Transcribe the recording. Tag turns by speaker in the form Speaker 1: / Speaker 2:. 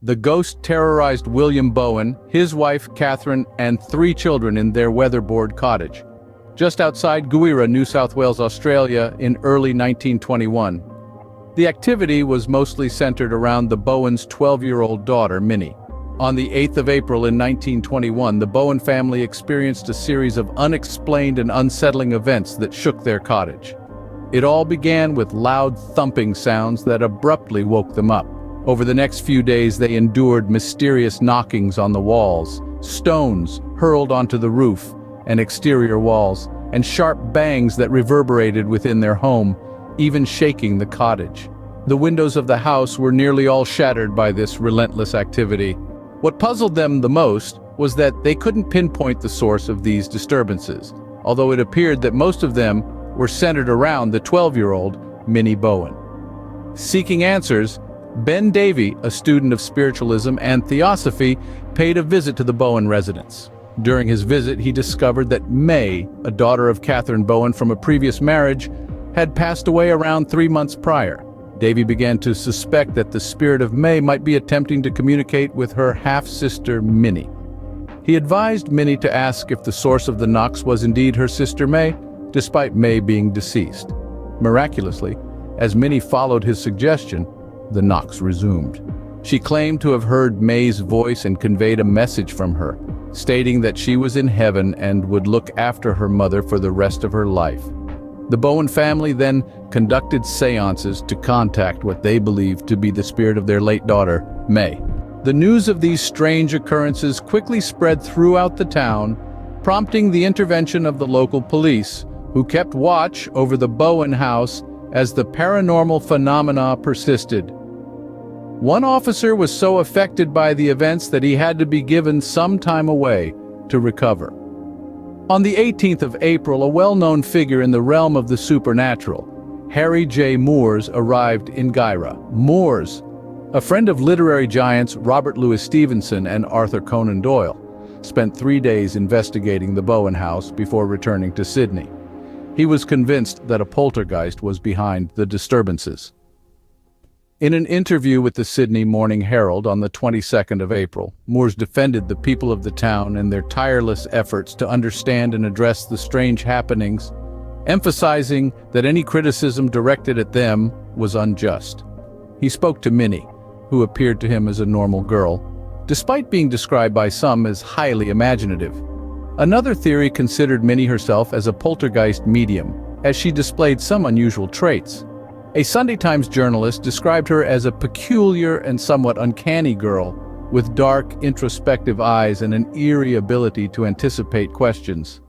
Speaker 1: The ghost terrorized William Bowen, his wife Catherine, and 3 children in their weatherboard cottage, just outside Guyra, New South Wales, Australia, in early 1921. The activity was mostly centered around the Bowens' 12-year-old daughter, Minnie. On the 8th of April in 1921, the Bowen family experienced a series of unexplained and unsettling events that shook their cottage. It all began with loud thumping sounds that abruptly woke them up. Over the next few days, they endured mysterious knockings on the walls, stones hurled onto the roof and exterior walls, and sharp bangs that reverberated within their home, even shaking the cottage. The windows of the house were nearly all shattered by this relentless activity. What puzzled them the most was that they couldn't pinpoint the source of these disturbances, although it appeared that most of them were centered around the 12-year-old Minnie Bowen. Seeking answers, Ben Davey, a student of spiritualism and theosophy, paid a visit to the Bowen residence. During his visit, he discovered that May, a daughter of Catherine Bowen from a previous marriage, had passed away around 3 months prior. Davey began to suspect that the spirit of May might be attempting to communicate with her half-sister Minnie. He advised Minnie to ask if the source of the knocks was indeed her sister May, despite May being deceased. Miraculously, as Minnie followed his suggestion, the knocks resumed. She claimed to have heard May's voice and conveyed a message from her, stating that she was in heaven and would look after her mother for the rest of her life. The Bowen family then conducted seances to contact what they believed to be the spirit of their late daughter, May. The news of these strange occurrences quickly spread throughout the town, prompting the intervention of the local police, who kept watch over the Bowen house as the paranormal phenomena persisted. One officer was so affected by the events that he had to be given some time away to recover. On the 18th of April, a well-known figure in the realm of the supernatural, Harry J. Moores, arrived in Guyra. Moores, a friend of literary giants Robert Louis Stevenson and Arthur Conan Doyle, spent 3 days investigating the Bowen house before returning to Sydney. He was convinced that a poltergeist was behind the disturbances. In an interview with the Sydney Morning Herald on the 22nd of April, Moores defended the people of the town and their tireless efforts to understand and address the strange happenings, emphasizing that any criticism directed at them was unjust. He spoke to Minnie, who appeared to him as a normal girl, despite being described by some as highly imaginative. Another theory considered Minnie herself as a poltergeist medium, as she displayed some unusual traits. A Sunday Times journalist described her as a peculiar and somewhat uncanny girl with dark, introspective eyes and an eerie ability to anticipate questions.